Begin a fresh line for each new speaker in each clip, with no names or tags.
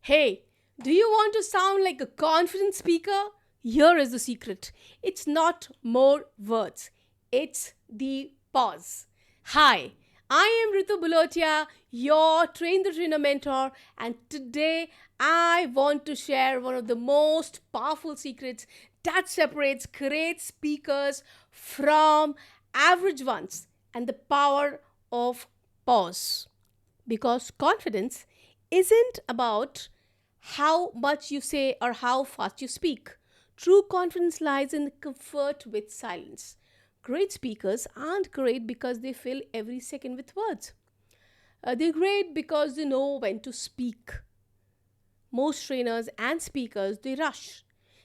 Hey, do you want to sound like a confident speaker? Here is the secret it's not more words, it's the pause. Hi, I am Ritu Bhalotia, your Train the Trainer mentor, and today I want to share one of the most powerful secrets that separates great speakers from average ones and the power of pause. Because confidence isn't about how much you say or how fast you speak. True confidence lies in comfort with silence. Great speakers aren't great because they fill every second with words. They're great because they know when to speak. Most trainers and speakers they rush.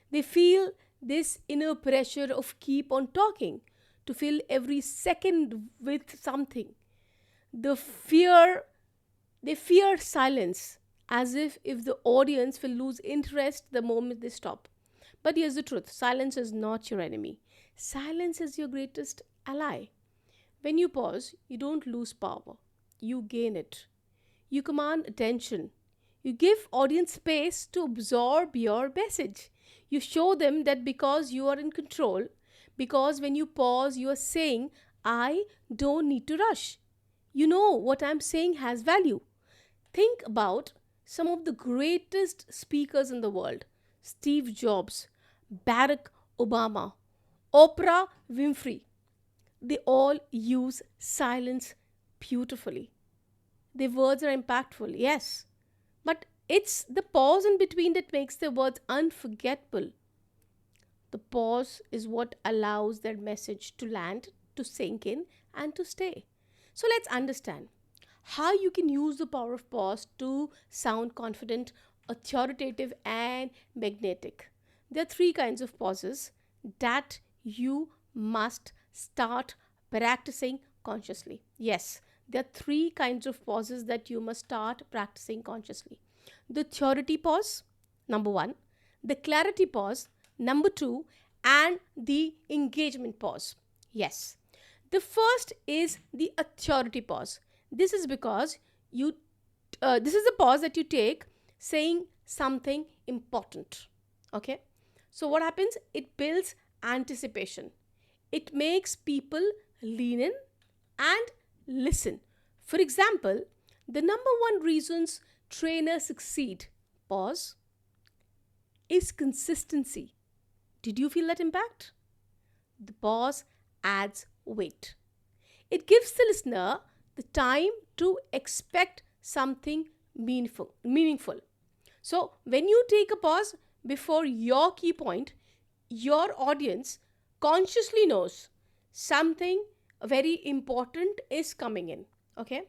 They feel this inner pressure of keep on talking to fill every second with something. The fear they fear silence as if the audience will lose interest the moment they stop. But here's the truth silence is not your enemy, silence is your greatest ally. When you pause, you don't lose power, you gain it. You command attention. You give audience space to absorb your message. You show them that because you are in control, because when you pause, you are saying, I don't need to rush. You know what I'm saying has value. Think about some of the greatest speakers in the world: Steve Jobs, Barack Obama, Oprah Winfrey. They all use silence beautifully. Their words are impactful, yes, but it's the pause in between that makes their words unforgettable. The pause is what allows that message to land, to sink in, and to stay. So let's understand how you can use the power of pause to sound confident, authoritative, and magnetic. There are three kinds of pauses that you must start practicing consciously. Yes, there are three kinds of pauses that you must start practicing consciously: the authority pause, number one; the clarity pause, number two; and the engagement pause. Yes, the first is the authority pause. This is because you this is a pause that you take saying something important. Okay? So what happens? It builds anticipation. It makes people lean in and listen. For example, the number one reasons trainers succeed, pause, is consistency. Did you feel that impact? The pause adds weight. It gives the listener the time to expect something meaningful. So, when you take a pause before your key point, your audience consciously knows something very important is coming in. Okay?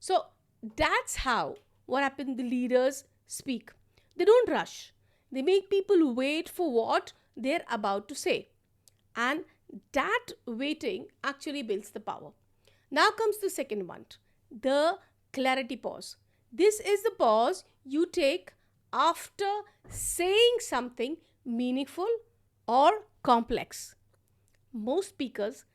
So, that's how what happened the leaders speak. They don't rush. They make people wait for what they're about to say. And that waiting actually builds the power. Now comes the second one, the clarity pause. This is the pause you take after saying something meaningful or complex. Most speakers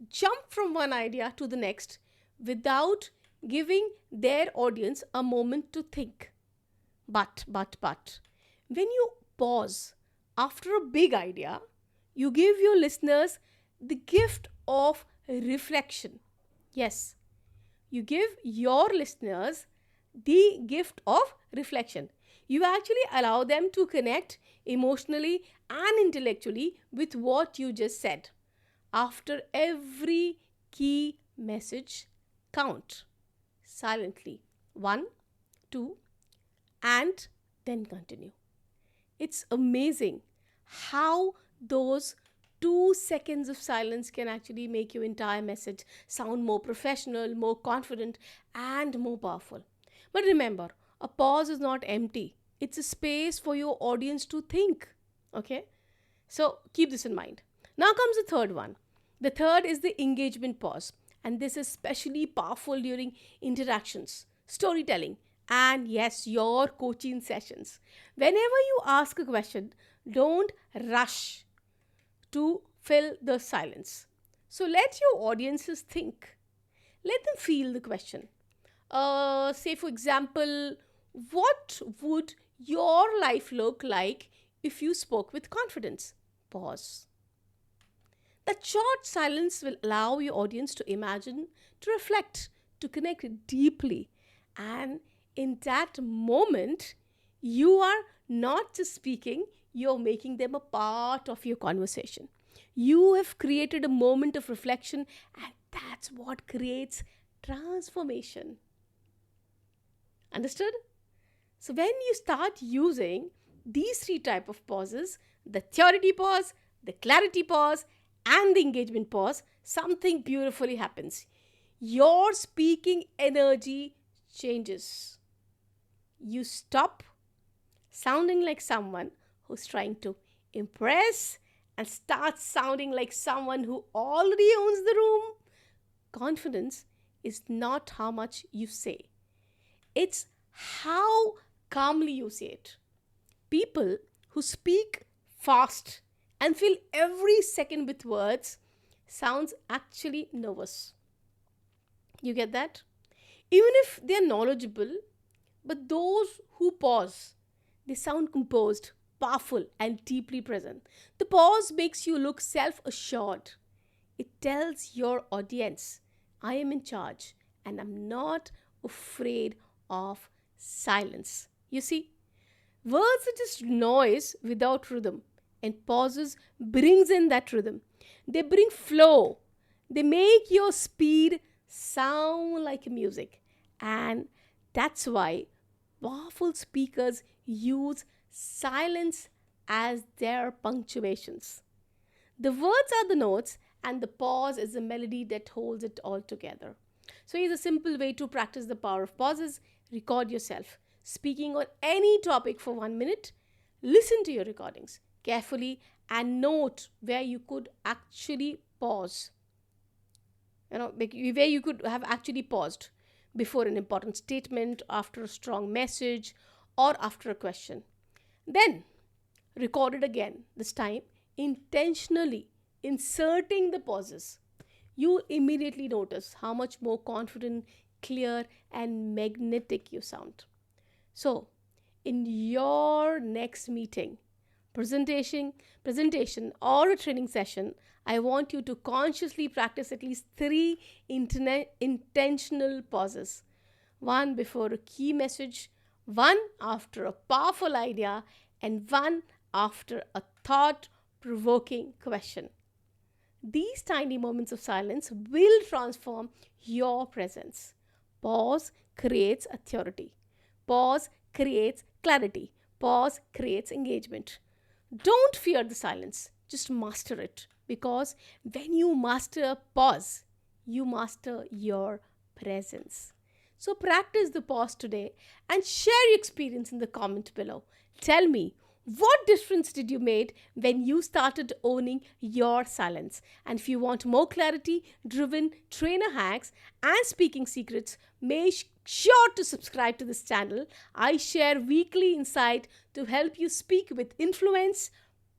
jump from one idea to the next without giving their audience a moment to think. But, when you pause after a big idea, you give your listeners the gift of reflection. Yes, you give your listeners the gift of reflection. You actually allow them to connect emotionally and intellectually with what you just said. After every key message, count silently: one, two, and then continue. It's amazing how those 2 seconds of silence can actually make your entire message sound more professional, more confident, and more powerful. But remember, a pause is not empty, it's a space for your audience to think. Okay? So keep this in mind. Now comes the third one. The third is the engagement pause, and this is especially powerful during interactions, storytelling, and yes, your coaching sessions. Whenever you ask a question, don't rush to fill the silence. So let your audiences think. Let them feel the question. Say, for example, what would your life look like if you spoke with confidence? Pause. That short silence will allow your audience to imagine, to reflect, to connect deeply. And in that moment, you are not just speaking, you're making them a part of your conversation. You have created a moment of reflection, and that's what creates transformation. Understood? So when you start using these three type of pauses, the theory pause, the clarity pause, and the engagement pause, something beautifully happens. Your speaking energy changes. You stop sounding like someone who's trying to impress and start sounding like someone who already owns the room. Confidence is not how much you say, it's how calmly you say it. People who speak fast and fill every second with words sounds actually nervous. You get that? Even if they're knowledgeable, but those who pause, they sound composed, powerful, and deeply present. The pause makes you look self assured. It tells your audience, I am in charge and I'm not afraid of silence. You see, words are just noise without rhythm, and pauses brings in that rhythm. They bring flow. They make your speed sound like music. And that's why powerful speakers use silence as their punctuations. The words are the notes, and the pause is the melody that holds it all together. So, here's a simple way to practice the power of pauses. Record yourself speaking on any topic for 1 minute. Listen to your recordings carefully and note where you could actually pause. Where you could have actually paused before an important statement, after a strong message, or after a question. Then record it again, this time intentionally inserting the pauses. You immediately notice how much more confident, clear, and magnetic you sound. So, in your next meeting, presentation or a training session, I want you to consciously practice at least three intentional pauses. One before a key message, one after a powerful idea, and one after a thought provoking question. These tiny moments of silence will transform your presence. Pause creates authority. Pause creates clarity. Pause creates engagement. Don't fear the silence, just master it. Because when you master pause, you master your presence. So practice the pause today and share your experience in the comment below. Tell me, what difference did you make when you started owning your silence? And if you want more clarity, driven trainer hacks and speaking secrets, make sure to subscribe to this channel. I share weekly insight to help you speak with influence,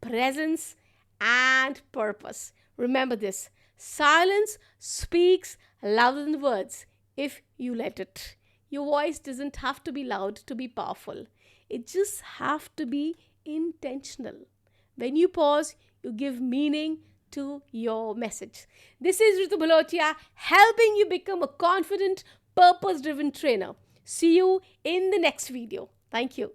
presence, and purpose. Remember this: silence speaks louder than words if you let it. Your voice doesn't have to be loud to be powerful. It just has to be intentional. When you pause, you give meaning to your message. This is Ritu Bhalotia, helping you become a confident, purpose-driven trainer. See you in the next video. Thank you.